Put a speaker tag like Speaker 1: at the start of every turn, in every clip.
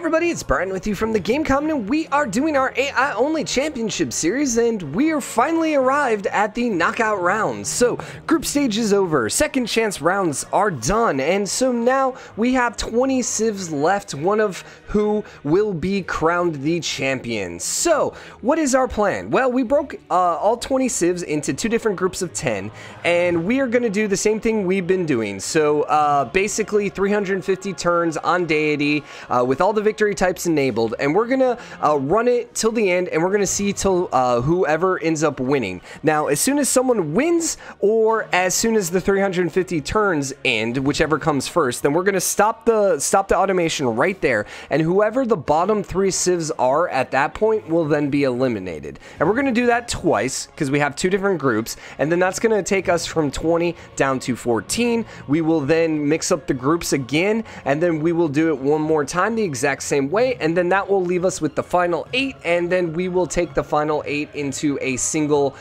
Speaker 1: everybody, it's Brian with you from TheGameCommon, and we are doing our AI-only championship series, and we are finally arrived at the knockout rounds. So, group stage is over, second chance rounds are done, and so now we have 20 civs left, one of who will be crowned the champion. So, what is our plan? Well, we broke all 20 civs into two different groups of 10, and we are going to do the same thing we've been doing. So, basically 350 turns on deity, with all the victory types enabled, and we're gonna run it till the end, and we're gonna see till whoever ends up winning. Now, as soon as someone wins, or as soon as the 350 turns end, whichever comes first, then we're gonna stop the automation right there, and whoever the bottom 3 civs are at that point will then be eliminated. And we're gonna do that twice because we have two different groups, and then that's gonna take us from 20 down to 14. We will then mix up the groups again, and then we will do it one more time the exact same way, and then that will leave us with the final 8, and then we will take the final 8 into a single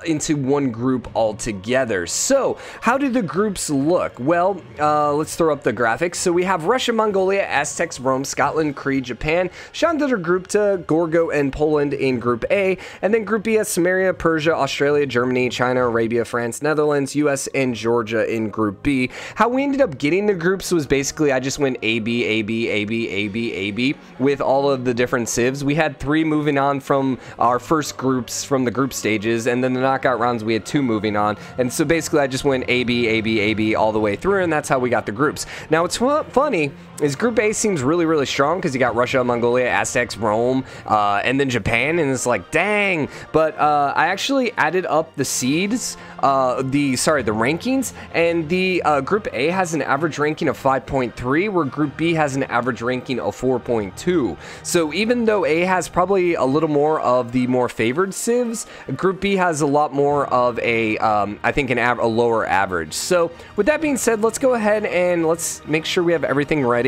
Speaker 1: into one group altogether. So how do the groups look? Well, let's throw up the graphics. So we have Russia, Mongolia, Aztecs, Rome, Scotland, Cree, Japan, Chandragupta, Gorgo, and Poland in Group A, and then Group B has Sumeria, Persia, Australia, Germany, China, Arabia, France, Netherlands, US, and Georgia in Group B. How we ended up getting the groups was basically I just went A, B, A, B, A, B, A, B, A, B with all of the different civs. We had 3 moving on from our first groups from the group stages, and then the knockout rounds we had 2 moving on, and so basically I just went A, B, A, B, A, B all the way through, and that's how we got the groups. Now what's funny is Group A seems really strong because you got Russia, Mongolia, Aztecs, Rome, and then Japan, and it's like, dang. But I actually added up the seeds, the rankings, and the Group A has an average ranking of 5.3, where Group B has an average ranking of 4.2. So even though A has probably a little more of the more favored civs, Group B has a lot more of a, I think, a lower average. So with that being said, let's go ahead and let's make sure we have everything ready.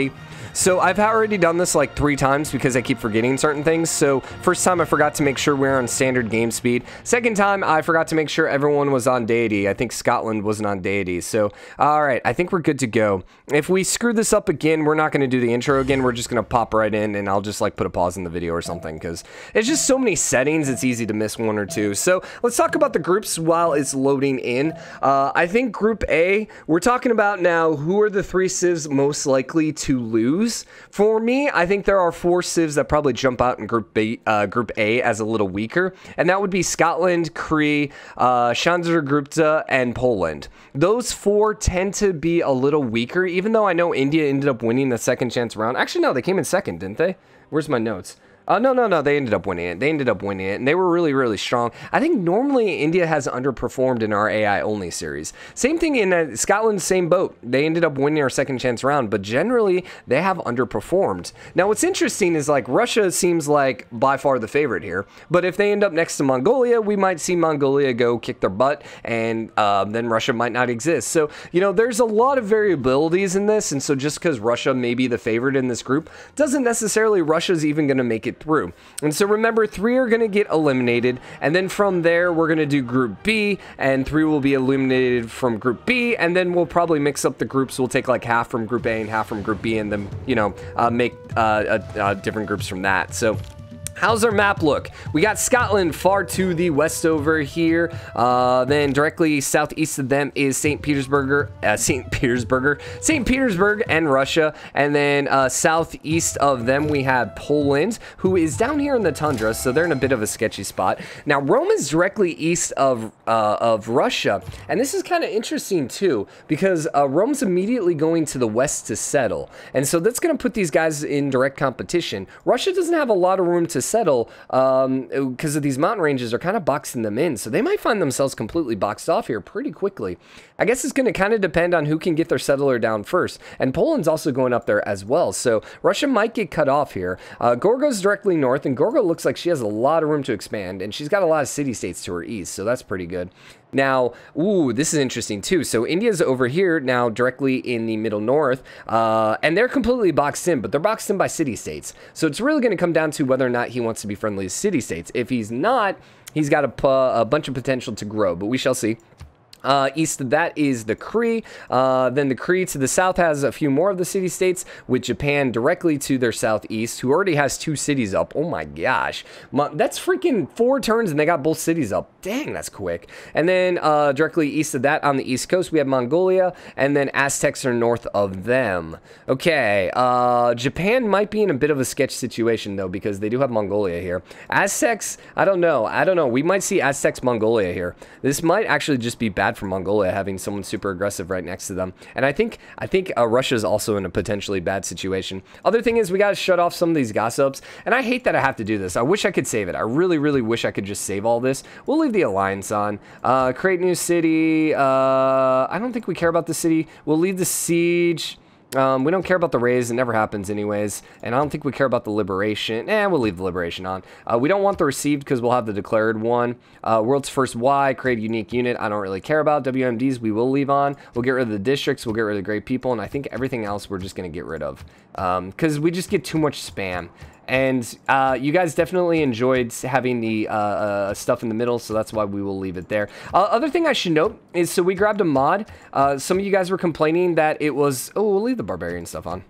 Speaker 1: So I've already done this like 3 times because I keep forgetting certain things. So first time I forgot to make sure we're on standard game speed. Second time I forgot to make sure everyone was on deity. I think Scotland wasn't on deity. So alright, I think we're good to go. If we screw this up again, we're not going to do the intro again. We're just going to pop right in, and I'll just like put a pause in the video or something because it's just so many settings, it's easy to miss one or two. So let's talk about the groups while it's loading in. I think Group A, we're talking about now who are the 3 civs most likely to lose. For me, I think there are 4 civs that probably jump out in Group A as a little weaker, and that would be Scotland, Cree, Chandragupta, and Poland. Those 4 tend to be a little weaker, even though I know India ended up winning the second chance round. Actually, no, they came in second, didn't they? Where's my notes? No, they ended up winning it. They ended up winning it, and they were really strong. I think normally India has underperformed in our AI-only series. Same thing in Scotland, same boat. They ended up winning our second chance round, but generally, they have underperformed. Now, what's interesting is, like, Russia seems like by far the favorite here, but if they end up next to Mongolia, we might see Mongolia go kick their butt, and then Russia might not exist. So, you know, there's a lot of variabilities in this, and so just because Russia may be the favorite in this group, doesn't necessarily Russia's even going to make it through. And so remember, 3 are going to get eliminated, and then from there we're going to do Group B, and 3 will be eliminated from Group B, and then we'll probably mix up the groups. We'll take like half from Group A and half from Group B, and then, you know, make different groups from that. So how's our map look? We got Scotland far to the west over here. Then directly southeast of them is St. Petersburg and Russia. And then southeast of them we have Poland, who is down here in the tundra, so they're in a bit of a sketchy spot. Now Rome is directly east of Russia, and this is kind of interesting too because Rome's immediately going to the west to settle, and so that's going to put these guys in direct competition. Russia doesn't have a lot of room to settle because of these mountain ranges are kind of boxing them in, so they might find themselves completely boxed off here pretty quickly. I guess it's going to kind of depend on who can get their settler down first, and Poland's also going up there as well, so Russia might get cut off here. Gorgo's directly north, and Gorgo looks like she has a lot of room to expand, and she's got a lot of city-states to her east, so that's pretty good. Now, ooh, this is interesting too. So India's over here now directly in the middle north, and they're completely boxed in, but they're boxed in by city-states. So it's really going to come down to whether or not he wants to be friendly to city-states. If he's not, he's got a bunch of potential to grow, but we shall see. East of that is the Cree. Then the Cree to the south has a few more of the city-states, with Japan directly to their southeast, who already has 2 cities up. Oh my gosh. That's freaking 4 turns and they got both cities up. Dang, that's quick. And then directly east of that on the east coast, we have Mongolia, and then Aztecs are north of them. Okay, Japan might be in a bit of a sketch situation, though, because they do have Mongolia here. Aztecs, I don't know. We might see Aztecs Mongolia here. This might actually just be bad for Mongolia, having someone super aggressive right next to them. And I think Russia's also in a potentially bad situation. Other thing is, we got to shut off some of these gossips, and I hate that I have to do this. I wish I could save it. I really, really wish I could just save all this. We'll leave the alliance on. Create new city. I don't think we care about the city. We'll leave the siege. We don't care about the raise. It never happens anyways. And I don't think we care about the liberation. We'll leave the liberation on. We don't want the received because we'll have the declared one. World's first Y, create unique unit. I don't really care about. WMDs we will leave on. We'll get rid of the districts. We'll get rid of the great people. And I think everything else we're just going to get rid of. Because we just get too much spam. And you guys definitely enjoyed having the stuff in the middle, so that's why we will leave it there. Other thing I should note is, so we grabbed a mod. Some of you guys were complaining that it was... Oh, we'll leave the barbarian stuff on.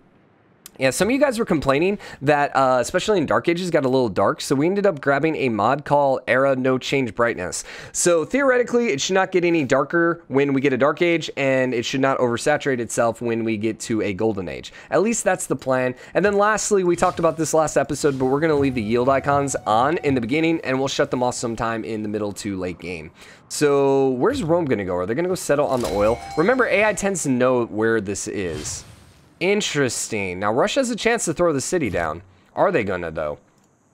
Speaker 1: Yeah, some of you guys were complaining that, especially in Dark Ages, got a little dark, so we ended up grabbing a mod called Era No Change Brightness. So theoretically, it should not get any darker when we get a Dark Age, and it should not oversaturate itself when we get to a Golden Age. At least that's the plan. And then lastly, we talked about this last episode, but we're going to leave the yield icons on in the beginning, and we'll shut them off sometime in the middle to late game. So where's Rome going to go? Are they going to go settle on the oil? Remember, AI tends to know where this is. Interesting. Now, Russia has a chance to throw the city down. Are they gonna, though?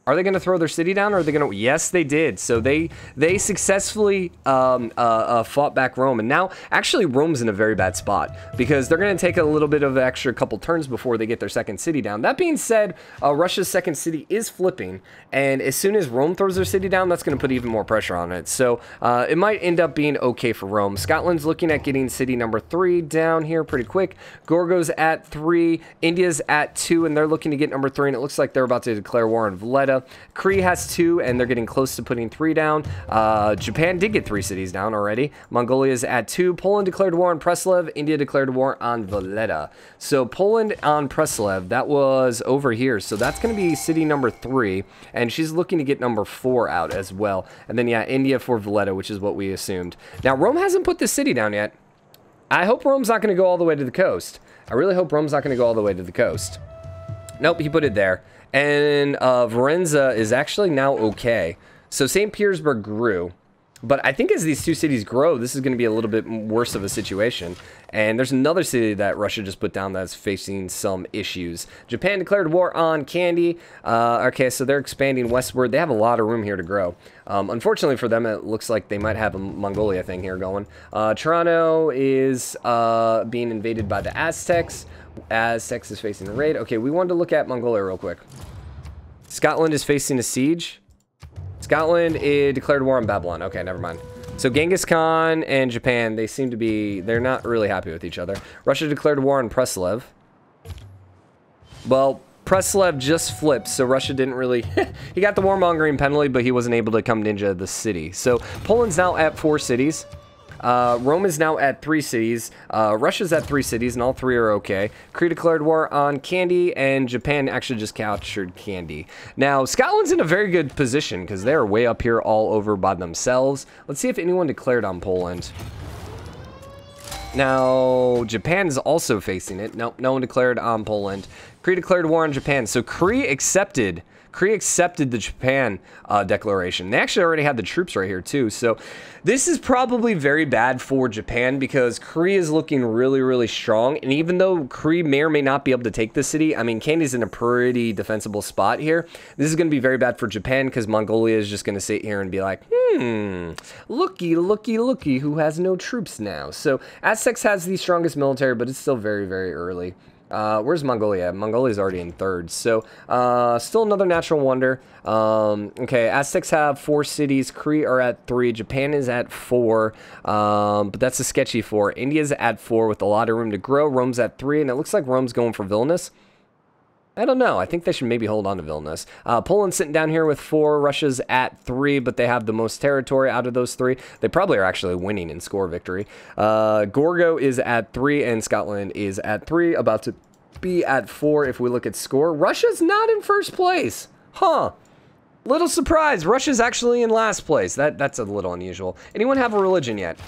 Speaker 1: Are they going to throw their city down, or are they going to... Yes, they did. So they successfully fought back Rome. And now, actually, Rome's in a very bad spot, because they're going to take a little bit of an extra couple turns before they get their second city down. That being said, Russia's second city is flipping. And as soon as Rome throws their city down, that's going to put even more pressure on it. So it might end up being okay for Rome. Scotland's looking at getting city number 3 down here pretty quick. Gorgo's at 3. India's at 2, and they're looking to get number 3. And it looks like they're about to declare war on Valletta. Cree has 2, and they're getting close to putting 3 down. Japan did get 3 cities down already. Mongolia's at 2. Poland declared war on Preslev. India declared war on Valletta. So Poland on Preslev, that was over here. So that's going to be city number 3, and she's looking to get number 4 out as well. And then, yeah, India for Valletta, which is what we assumed. Now, Rome hasn't put this city down yet. I hope Rome's not going to go all the way to the coast. I really hope Rome's not going to go all the way to the coast. Nope, he put it there. And Varenza is actually now okay. So St. Petersburg grew. But I think as these 2 cities grow, this is going to be a little bit worse of a situation. And there's another city that Russia just put down that's facing some issues. Japan declared war on Kandy. Okay, so they're expanding westward. They have a lot of room here to grow. Unfortunately for them, it looks like they might have a Mongolia thing here going. Toronto is being invaded by the Aztecs. Aztecs is facing a raid. Okay, we wanted to look at Mongolia real quick. Scotland is facing a siege. Scotland declared war on Babylon. Okay, never mind. So Genghis Khan and Japan, they seem to be... They're not really happy with each other. Russia declared war on Preslev. Well, Preslev just flipped, so Russia didn't really... He got the warmongering penalty, but he wasn't able to come ninja the city. So Poland's now at 4 cities. Rome is now at 3 cities. Russia's at 3 cities, and all 3 are okay. Cree declared war on Kandy, and Japan actually just captured Kandy. Now, Scotland's in a very good position, because they're way up here all over by themselves. Let's see if anyone declared on Poland. Now, Japan is also facing it. Nope, no one declared on Poland. Cree declared war on Japan. So Cree accepted the Japan declaration. They actually already had the troops right here too. So this is probably very bad for Japan, because Cree is looking really, really strong. And even though Cree may or may not be able to take the city, I mean, Kandy's in a pretty defensible spot here. This is going to be very bad for Japan, because Mongolia is just going to sit here and be like, looky, looky, looky, who has no troops now. So Aztecs has the strongest military, but it's still very, very early. Where's Mongolia? Mongolia's already in 3rd. So, still another natural wonder. Okay, Aztecs have 4 cities. Cree are at 3. Japan is at 4. But that's a sketchy 4. India's at 4 with a lot of room to grow. Rome's at 3, and it looks like Rome's going for Vilnius. I don't know. I think they should maybe hold on to Vilnius. Poland's sitting down here with 4. Russia's at 3, but they have the most territory out of those 3. They probably are actually winning in score victory. Gorgo is at 3, and Scotland is at 3, about to be at 4 if we look at score. Russia's not in first place. Huh. Little surprise. Russia's actually in last place. That's a little unusual. Anyone have a religion yet?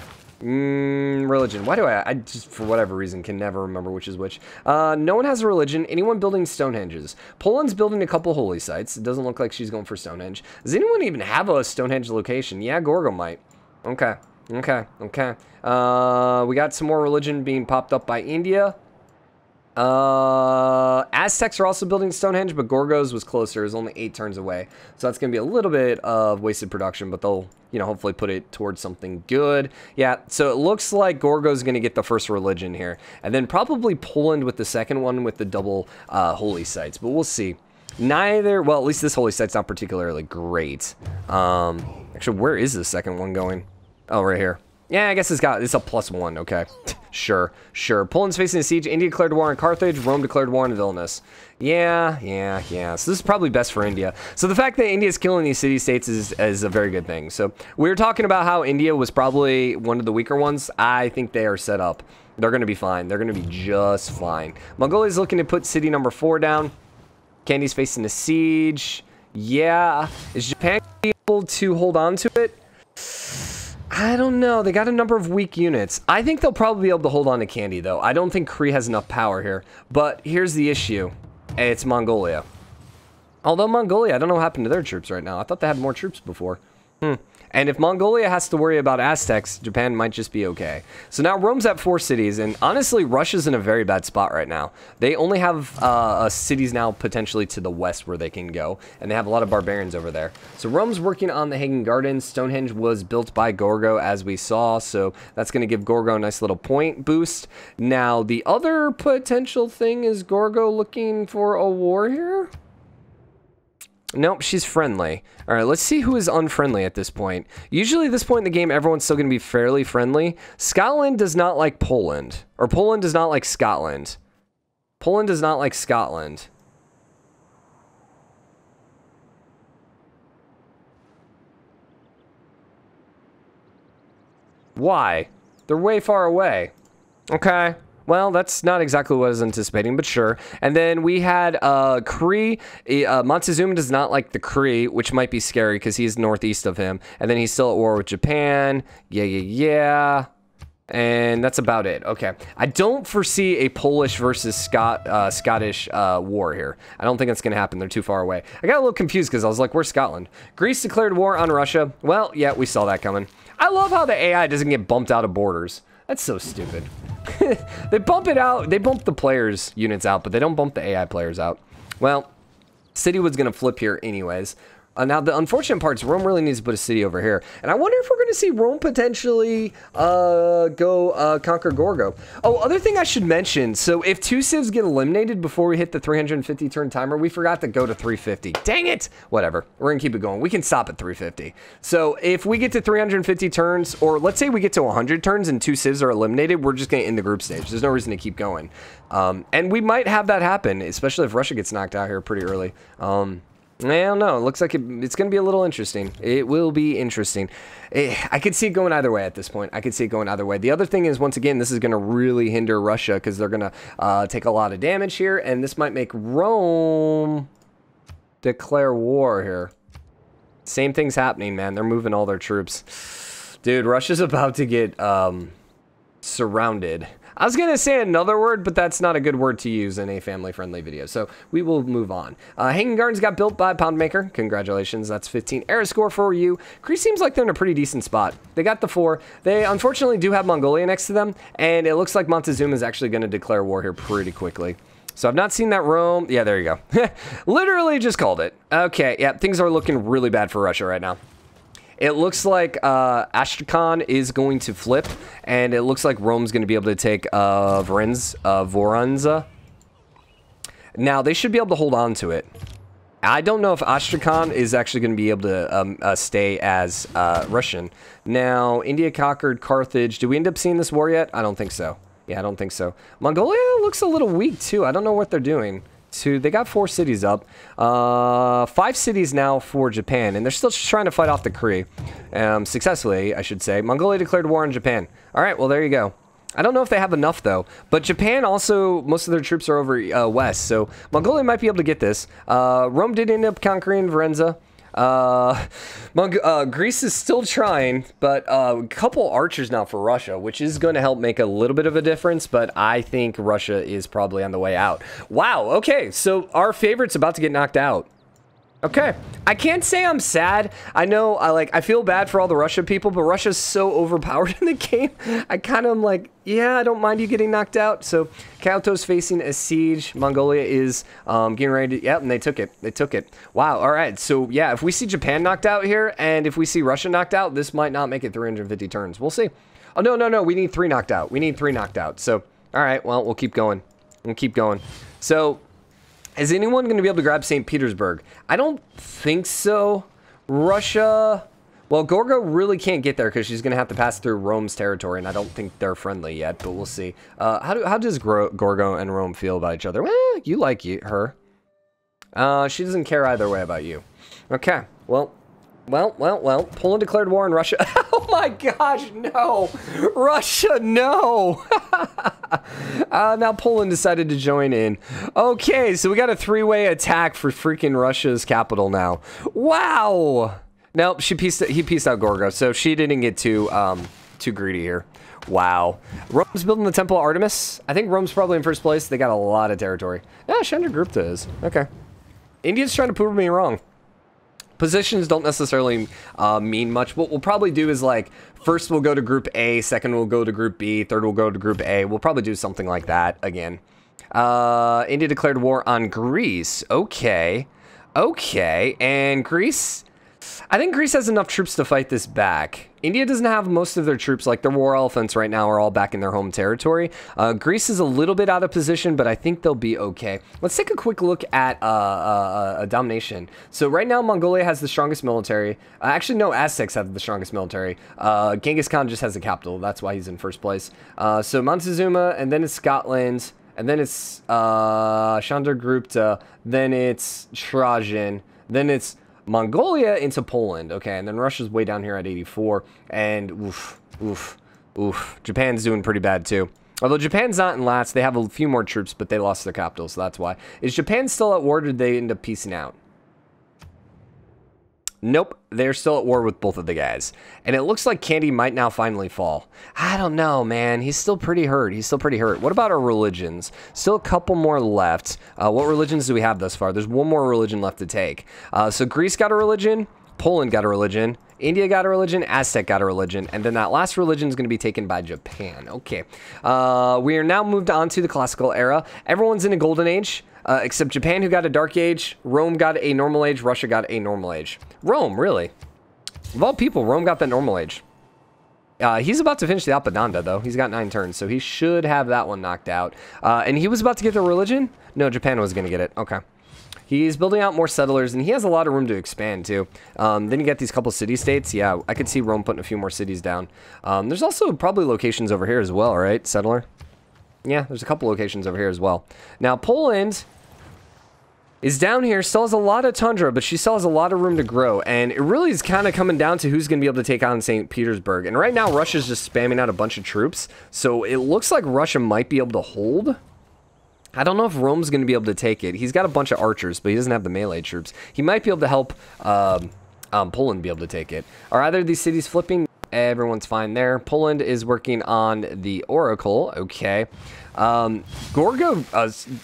Speaker 1: Religion. Why do I just, for whatever reason, can never remember which is which. No one has a religion. Anyone building Stonehenges? Poland's building a couple holy sites. It doesn't look like she's going for Stonehenge. Does anyone even have a Stonehenge location? Yeah, Gorgo might. Okay. Okay. Okay. We got some more religion being popped up by India. Aztecs are also building Stonehenge, but Gorgo's was closer. It was only 8 turns away. So that's going to be a little bit of wasted production, but they'll, you know, hopefully put it towards something good. Yeah, so it looks like Gorgo's going to get the first religion here. And then probably Poland with the second one with the double holy sites. But we'll see. Neither, well, at least this holy site's not particularly great. Actually, where is the second one going? Oh, right here. Yeah, I guess it's a +1. Okay. Sure. Poland's facing a siege. India declared war on Carthage. Rome declared war on Vilnius. Yeah. So this is probably best for India. So the fact that India's killing these city-states is a very good thing. So we were talking about how India was probably one of the weaker ones. I think they are set up. They're going to be fine. They're going to be just fine. Mongolia's looking to put city number 4 down. Candy's facing a siege. Yeah. Is Japan able to hold on to it? I don't know. They got a number of weak units. I think they'll probably be able to hold on to Candy, though. I don't think Cree has enough power here. But here's the issue. It's Mongolia. Although Mongolia, I don't know what happened to their troops right now. I thought they had more troops before. And if Mongolia has to worry about Aztecs, Japan might just be okay. So now Rome's at 4 cities, and honestly, Russia's in a very bad spot right now. They only have cities now potentially to the west where they can go, and they have a lot of barbarians over there. So Rome's working on the Hagen Gardens. Stonehenge was built by Gorgo, as we saw, so that's going to give Gorgo a nice little point boost. Now, the other potential thing is Gorgo looking for a war here? Nope, she's friendly. All right, let's see who is unfriendly at this point. Usually at this point in the game, everyone's still going to be fairly friendly. Scotland does not like Poland. Or Poland does not like Scotland. Poland does not like Scotland. Why? They're way far away. Okay. Well, that's not exactly what I was anticipating, but sure. And then we had Cree. Montezuma does not like the Cree, which might be scary because he's northeast of him. And then he's still at war with Japan. Yeah. And that's about it. Okay. I don't foresee a Polish versus Scottish war here. I don't think that's going to happen. They're too far away. I got a little confused because I was like, where's Scotland? Greece declared war on Russia. Well, yeah, we saw that coming. I love how the AI doesn't get bumped out of borders. That's so stupid. They bump it out. They bump the players' units out, but they don't bump the AI players out. Well, city was going to flip here anyways. Now, the unfortunate part is Rome really needs to put a city over here. And I wonder if we're going to see Rome potentially go conquer Gorgo. Oh, other thing I should mention. So if 2 civs get eliminated before we hit the 350 turn timer, we forgot to go to 350. Dang it. Whatever. We're going to keep it going. We can stop at 350. So if we get to 350 turns, or let's say we get to 100 turns and 2 civs are eliminated, we're just going to end the group stage. There's no reason to keep going. And we might have that happen, especially if Russia gets knocked out here pretty early. I don't know. It looks like it's going to be a little interesting. It will be interesting. I could see it going either way at this point. I could see it going either way. The other thing is, once again, this is going to really hinder Russia because they're going to take a lot of damage here, and this might make Rome declare war here. Same thing's happening, man. They're moving all their troops. Dude, Russia's about to get surrounded. I was going to say another word, but that's not a good word to use in a family-friendly video, so we will move on. Hanging Gardens got built by Poundmaker. Congratulations, that's 15 era score for you. Cree seems like they're in a pretty decent spot. They got the 4. They unfortunately do have Mongolia next to them, and it looks like Montezuma is actually going to declare war here pretty quickly. So I've not seen that Rome. Yeah, there you go. Literally just called it. Okay, yeah, things are looking really bad for Russia right now. It looks like Astrakhan is going to flip, and it looks like Rome's going to be able to take Voronezh. Now, they should be able to hold on to it. I don't know if Astrakhan is actually going to be able to stay as Russian. Now, India conquered Carthage. Did we end up seeing this war yet? I don't think so. Yeah, I don't think so. Mongolia looks a little weak, too. I don't know what they're doing. 2. They got 4 cities up. 5 cities now for Japan, and they're still trying to fight off the Cree. Successfully, I should say. Mongolia declared war on Japan. All right, well, there you go. I don't know if they have enough, though. But Japan also, most of their troops are over west, so Mongolia might be able to get this. Rome did end up conquering Varenza. Greece is still trying, but a couple archers now for Russia, which is going to help make a little bit of a difference, but I think Russia is probably on the way out. Wow, okay, so our favorite's about to get knocked out. Okay, I can't say I'm sad. I know, I feel bad for all the Russia people, but Russia's so overpowered in the game. I kind of am like, yeah, I don't mind you getting knocked out. So, Kyoto's facing a siege. Mongolia is getting ready to, yep, and they took it. They took it. Wow, all right. So, yeah, if we see Japan knocked out here, and if we see Russia knocked out, this might not make it 350 turns. We'll see. Oh, no, we need 3 knocked out. We need 3 knocked out. So, all right, well, we'll keep going. We'll keep going. So, is anyone going to be able to grab St. Petersburg? I don't think so. Russia... Well, Gorgo really can't get there because she's going to have to pass through Rome's territory, and I don't think they're friendly yet, but we'll see. How does Gorgo and Rome feel about each other? Well, you like her. She doesn't care either way about you. Okay, well. Poland declared war on Russia. Oh my gosh, no. Russia, no. Now Poland decided to join in. Okay, so we got a 3-way attack for freaking Russia's capital now. Wow. Nope, he pieced out Gorgo, so she didn't get too greedy here. Wow. Rome's building the Temple of Artemis. I think Rome's probably in first place. They got a lot of territory. Yeah, Chandragupta is. Okay. India's trying to prove me wrong. Positions don't necessarily mean much. What we'll probably do is, like, first we'll go to Group A, second we'll go to Group B, third we'll go to Group A. We'll probably do something like that again. India declared war on Greece. Okay. Okay. And Greece... I think Greece has enough troops to fight this back. India doesn't have most of their troops, like their war elephants right now are all back in their home territory. Greece is a little bit out of position, but I think they'll be okay. Let's take a quick look at Domination. So right now, Mongolia has the strongest military. Actually, no, Aztecs have the strongest military. Genghis Khan just has the capital. That's why he's in first place. So Montezuma, and then it's Scotland, and then it's Chandragupta, then it's Trajan, then it's Mongolia into Poland, okay, and then Russia's way down here at 84, and oof. Japan's doing pretty bad too. Although Japan's not in last, they have a few more troops, but they lost their capital, so that's why. Is Japan still at war, or did they end up piecing out? Nope, they're still at war with both of the guys. And it looks like Candy might now finally fall. I don't know, man. He's still pretty hurt. What about our religions? Still a couple more left. What religions do we have thus far? There's one more religion left to take. So Greece got a religion. Poland got a religion. India got a religion. Aztec got a religion. And then that last religion is going to be taken by Japan. Okay. We are now moved on to the classical era. Everyone's in a golden age. Except Japan, who got a dark age. Rome got a normal age. Russia got a normal age. Rome, really? Of all people, Rome got that normal age. He's about to finish the Alpadanda, though. He's got 9 turns, so he should have that one knocked out. And he was about to get the religion? No, Japan was going to get it. Okay. He's building out more settlers, and he has a lot of room to expand, too. Then you get these couple city-states. Yeah, I could see Rome putting a few more cities down. There's also probably locations over here as well, right? Settler? Yeah, there's a couple locations over here as well. Now, Poland is down here, still has a lot of tundra, but she still has a lot of room to grow, and it really is kind of coming down to who's going to be able to take on St. Petersburg. And right now, Russia's just spamming out a bunch of troops, so it looks like Russia might be able to hold. I don't know if Rome's going to be able to take it. He's got a bunch of archers, but he doesn't have the melee troops. He might be able to help Poland be able to take it. Are either of these cities flipping? Everyone's fine there. Poland is working on the Oracle. Okay. Gorgo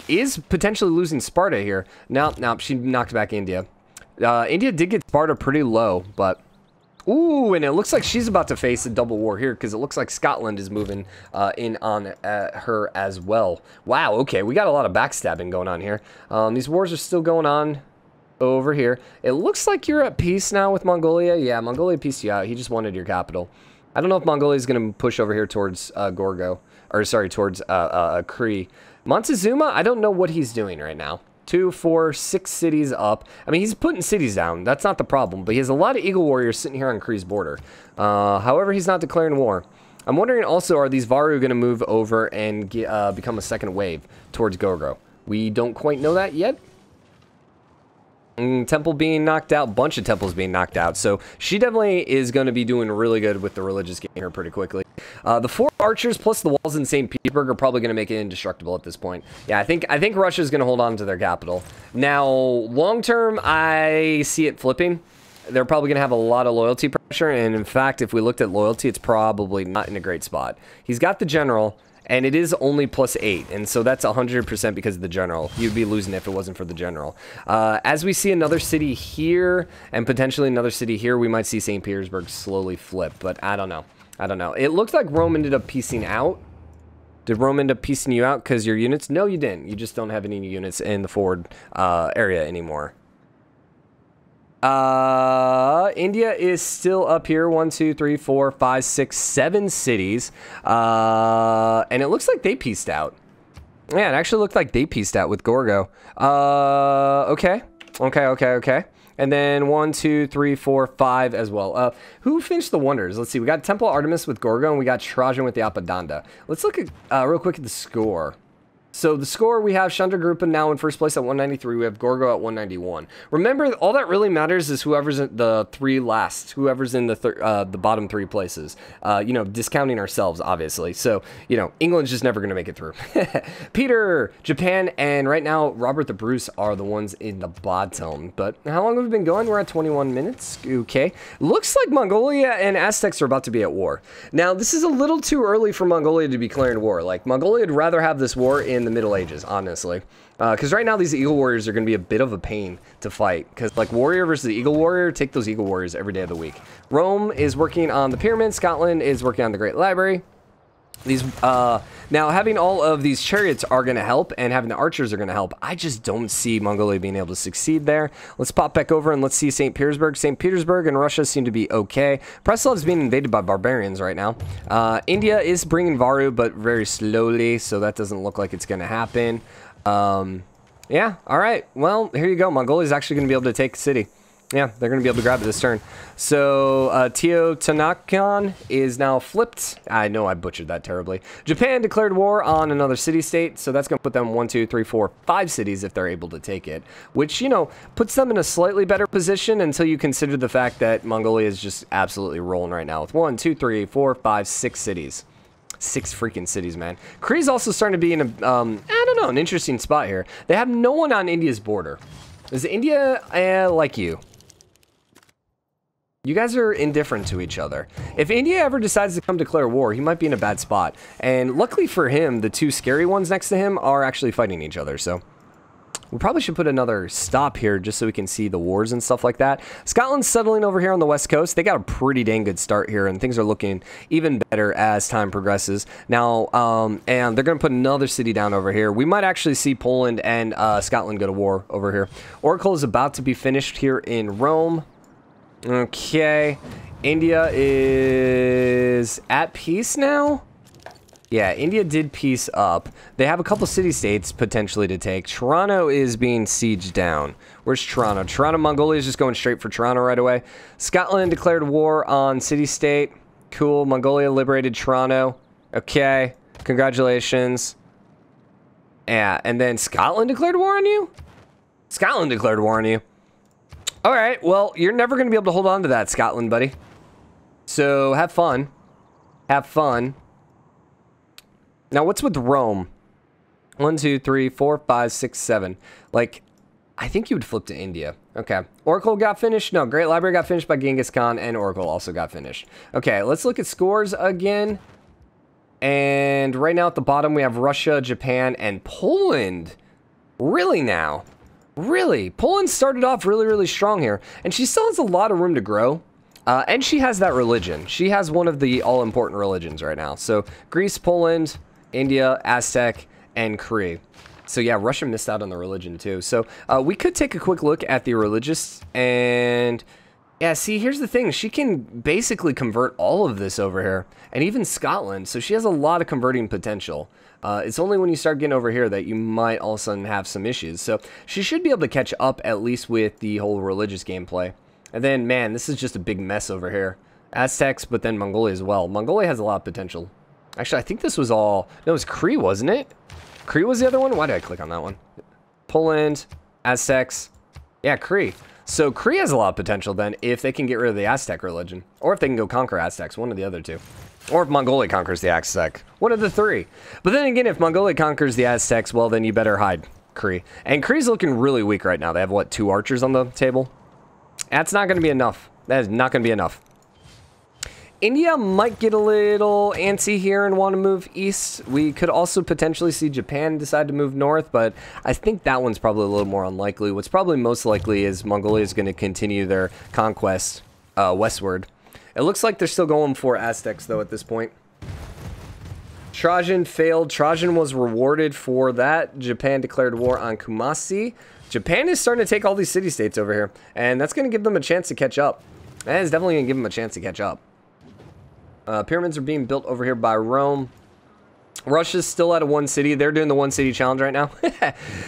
Speaker 1: is potentially losing Sparta here. No, she knocked back India. India did get Sparta pretty low, but... Ooh, and it looks like she's about to face a double war here, because it looks like Scotland is moving in on her as well. Wow, okay, we got a lot of backstabbing going on here. These wars are still going on over here. It looks like you're at peace now with Mongolia. Yeah, Mongolia pieced you out. He just wanted your capital. I don't know if Mongolia is going to push over here towards Gorgo. Or, sorry, towards Cree. Montezuma, I don't know what he's doing right now. 2, 4, 6 cities up. I mean, he's putting cities down. That's not the problem. But he has a lot of Eagle Warriors sitting here on Cree's border. However, he's not declaring war. I'm wondering also, are these Varu going to move over and become a second wave towards Gorgo? We don't quite know that yet. Temple being knocked out, bunch of temples being knocked out. So she definitely is going to be doing really good with the religious game here pretty quickly. The 4 archers plus the walls in St. Petersburg are probably going to make it indestructible at this point. Yeah, I think Russia's going to hold on to their capital. Now, long term, I see it flipping. They're probably going to have a lot of loyalty pressure. And in fact, if we looked at loyalty, it's probably not in a great spot. He's got the general. And it is only +8, and so that's 100% because of the general. You'd be losing if it wasn't for the general. As we see another city here, and potentially another city here, we might see St. Petersburg slowly flip, but I don't know. I don't know. It looked like Rome ended up piecing out. Did Rome end up piecing you out because your units? No, you didn't. You just don't have any units in the forward area anymore. India is still up here. 1, 2, 3, 4, 5, 6, 7 cities. And it looks like they pieced out. Yeah, it actually looked like they pieced out with Gorgo. Okay. And then 1, 2, 3, 4, 5 as well. Who finished the wonders? Let's see. We got Temple Artemis with Gorgo, and we got Trajan with the Apadanda. Let's look at real quick at the score. So the score, we have Chandragupta now in first place at 193. We have Gorgo at 191. Remember, all that really matters is whoever's in the 3 last, whoever's in the bottom 3 places. You know, discounting ourselves, obviously. So, you know, England's just never going to make it through. Peter, Japan, and right now, Robert the Bruce are the ones in the bottom. But how long have we been going? We're at 21 minutes. Okay. Looks like Mongolia and Aztecs are about to be at war. Now, this is a little too early for Mongolia to be declaring war. Like, Mongolia would rather have this war in the Middle Ages, honestly, because right now these Eagle Warriors are going to be a bit of a pain to fight, because like Warrior versus the Eagle Warrior, take those Eagle Warriors every day of the week. Rome is working on the pyramid, Scotland is working on the Great Library. These now having all of these chariots are going to help, and having the archers are going to help. I just don't see Mongolia being able to succeed there. Let's pop back over and let's see St. Petersburg. St. Petersburg and Russia seem to be okay. Preslav is being invaded by barbarians right now. India is bringing Varu, but very slowly, so that doesn't look like it's going to happen. Yeah, all right. Well, here you go. Mongolia is actually going to be able to take the city. Yeah, they're going to be able to grab it this turn. So, Teotihuacan is now flipped. I know I butchered that terribly. Japan declared war on another city-state, so that's going to put them 1, 2, 3, 4, 5 cities if they're able to take it, which, you know, puts them in a slightly better position until you consider the fact that Mongolia is just absolutely rolling right now with 1, 2, 3, 4, 5, 6 cities. 6 freaking cities, man. Kree's also starting to be in a, I don't know, an interesting spot here. They have no one on India's border. Is India like you? You guys are indifferent to each other. If India ever decides to come declare war, he might be in a bad spot. And luckily for him, the 2 scary ones next to him are actually fighting each other. So we probably should put another stop here just so we can see the wars and stuff like that. Scotland's settling over here on the west coast. They got a pretty dang good start here, and things are looking even better as time progresses. Now, and they're going to put another city down over here. We might actually see Poland and Scotland go to war over here. Oracle is about to be finished here in Rome. Okay, India is at peace now. Yeah, India did peace up. They have a couple city-states potentially to take. Toronto is being sieged down. Where's Toronto? Toronto, Mongolia is just going straight for Toronto right away. Scotland declared war on city-state. Cool, Mongolia liberated Toronto. Okay, congratulations. Yeah, and then Scotland declared war on you? Scotland declared war on you. All right, well, you're never going to be able to hold on to that, Scotland, buddy. So, have fun. Have fun. Now, what's with Rome? 1, 2, 3, 4, 5, 6, 7. Like, I think you would flip to India. Okay. Oracle got finished. No, Great Library got finished by Genghis Khan, and Oracle also got finished. Okay, let's look at scores again. And right now at the bottom, we have Russia, Japan, and Poland. Really now? Really, Poland started off really, really strong here, and she still has a lot of room to grow, and she has that religion. She has one of the all-important religions right now. So Greece, Poland, India, Aztec, and Cree. So yeah, Russia missed out on the religion too. So we could take a quick look at the religious, and yeah, see, here's the thing. She can basically convert all of this over here, and even Scotland, so she has a lot of converting potential. It's only when you start getting over here that you might all of a sudden have some issues. So she should be able to catch up at least with the whole religious gameplay. And then, man, this is just a big mess over here. Aztecs, but then Mongolia as well. Mongolia has a lot of potential. Actually, I think this was all... No, it was Cree, wasn't it? Cree was the other one? Why did I click on that one? Poland, Aztecs. Yeah, Cree. So Cree has a lot of potential then if they can get rid of the Aztec religion. Or if they can go conquer Aztecs, one of the other two. Or if Mongolia conquers the Aztec. One of the three. But then again, if Mongolia conquers the Aztecs, well, then you better hide Cree. And Cree's looking really weak right now. They have, what, 2 archers on the table? That's not going to be enough. That is not going to be enough. India might get a little antsy here and want to move east. We could also potentially see Japan decide to move north, but I think that one's probably a little more unlikely. What's probably most likely is Mongolia is going to continue their conquest westward. It looks like they're still going for Aztecs, though, at this point. Trajan failed. Trajan was rewarded for that. Japan declared war on Kumasi. Japan is starting to take all these city-states over here, and that's going to give them a chance to catch up. That is definitely going to give them a chance to catch up. Pyramids are being built over here by Rome. Russia's still at a 1 city. They're doing the 1 city challenge right now.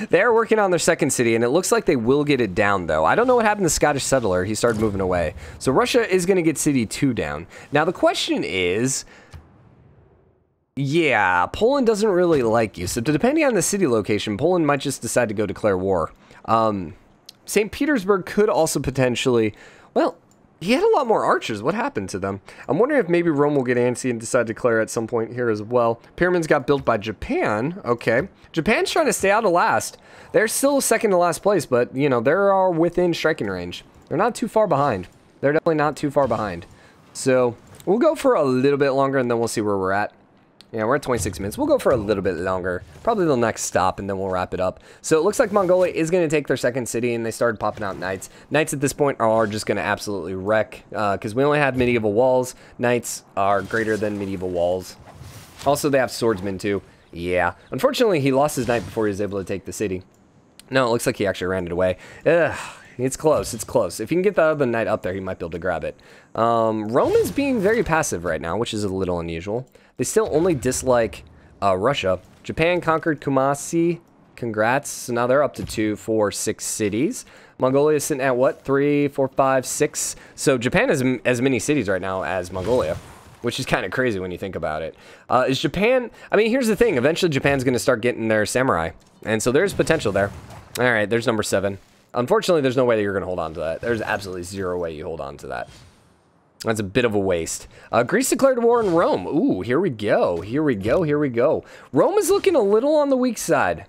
Speaker 1: They're working on their 2nd city, and it looks like they will get it down, though. I don't know what happened to the Scottish settler. He started moving away. So Russia is going to get city 2 down. Now, the question is, yeah, Poland doesn't really like you. So depending on the city location, Poland might just decide to go declare war. St. Petersburg could also potentially, well, he had a lot more archers. What happened to them? I'm wondering if maybe Rome will get antsy and decide to declare at some point here as well. Pyramids got built by Japan. Okay. Japan's trying to stay out of last. They're still 2nd to last place, but, you know, they're within striking range. They're not too far behind. They're definitely not too far behind. So we'll go for a little bit longer, and then we'll see where we're at. Yeah, we're at 26 minutes. We'll go for a little bit longer. Probably the next stop, and then we'll wrap it up. So it looks like Mongolia is going to take their 2nd city, and they started popping out knights. Knights at this point are just going to absolutely wreck, because we only have medieval walls. Knights are greater than medieval walls. Also, they have swordsmen, too. Yeah. Unfortunately, he lost his knight before he was able to take the city. No, it looks like he actually ran it away. Ugh. It's close. It's close. If you can get the other knight up there, he might be able to grab it. Rome is being very passive right now, which is a little unusual. They still only dislike Russia. Japan conquered Kumasi. Congrats. So now they're up to 2, 4, 6 cities. Mongolia is sitting at what? 3, 4, 5, 6. So Japan has as many cities right now as Mongolia, which is kind of crazy when you think about it. Is Japan... I mean, here's the thing. Eventually, Japan's going to start getting their samurai. And so there's potential there. All right, there's number 7. Unfortunately, there's no way that you're going to hold on to that. There's absolutely 0 way you hold on to that. That's a bit of a waste. Greece declared war on Rome. Ooh, here we go. Here we go. Here we go. Rome is looking a little on the weak side.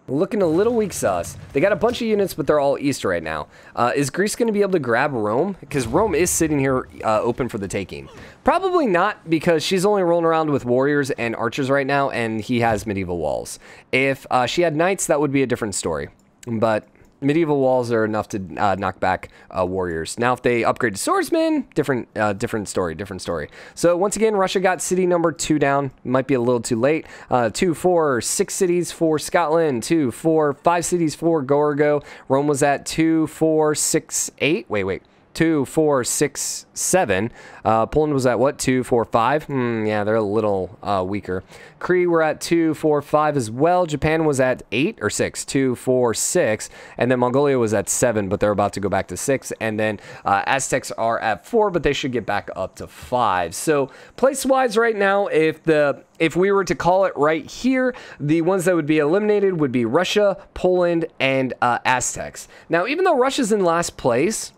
Speaker 1: Looking a little weak sauce. They got a bunch of units, but they're all east right now. Is Greece going to be able to grab Rome? Because Rome is sitting here open for the taking. Probably not, because she's only rolling around with warriors and archers right now, and he has medieval walls. If she had knights, that would be a different story. But... medieval walls are enough to knock back warriors. Now, if they upgrade to swordsmen, different story. So once again, Russia got city number 2 down. Might be a little too late. 2, 4, 6 cities for Scotland. 2, 4, 5 cities for Gorgo. Rome was at 2, 4, 6, 8. Wait. 2, 4, 6, 7. Poland was at what? 2, 4, 5. Yeah, they're a little weaker. Cree were at 2, 4, 5 as well. Japan was at 8 or 6. 2, 4, 6. And then Mongolia was at 7, but they're about to go back to 6. And then Aztecs are at 4, but they should get back up to 5. So place-wise right now, if we were to call it right here, the ones that would be eliminated would be Russia, Poland, and Aztecs. Now, even though Russia's in last place,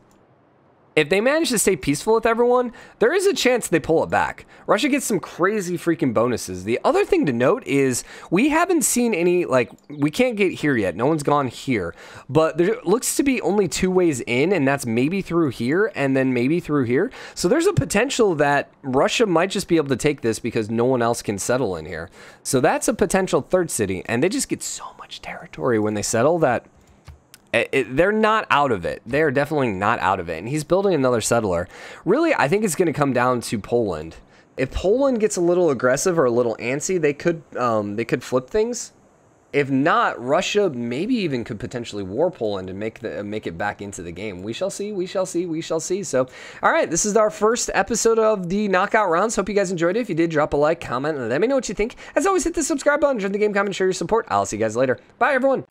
Speaker 1: if they manage to stay peaceful with everyone, there is a chance they pull it back. Russia gets some crazy freaking bonuses. The other thing to note is we haven't seen any, like, we can't get here yet. No one's gone here. But there looks to be only 2 ways in, and that's maybe through here and then maybe through here. So there's a potential that Russia might just be able to take this because no one else can settle in here. So that's a potential 3rd city, and they just get so much territory when they settle that they're not out of it. They're definitely not out of it. And he's building another settler. Really, I think it's going to come down to Poland. If Poland gets a little aggressive or a little antsy, they could flip things. If not, Russia maybe even could potentially war Poland and make it back into the game. We shall see. We shall see. We shall see. So, all right, this is our first episode of the knockout rounds. Hope you guys enjoyed it. If you did, drop a like, comment, and let me know what you think. As always, hit the subscribe button, join the game, comment, share your support. I'll see you guys later. Bye, everyone.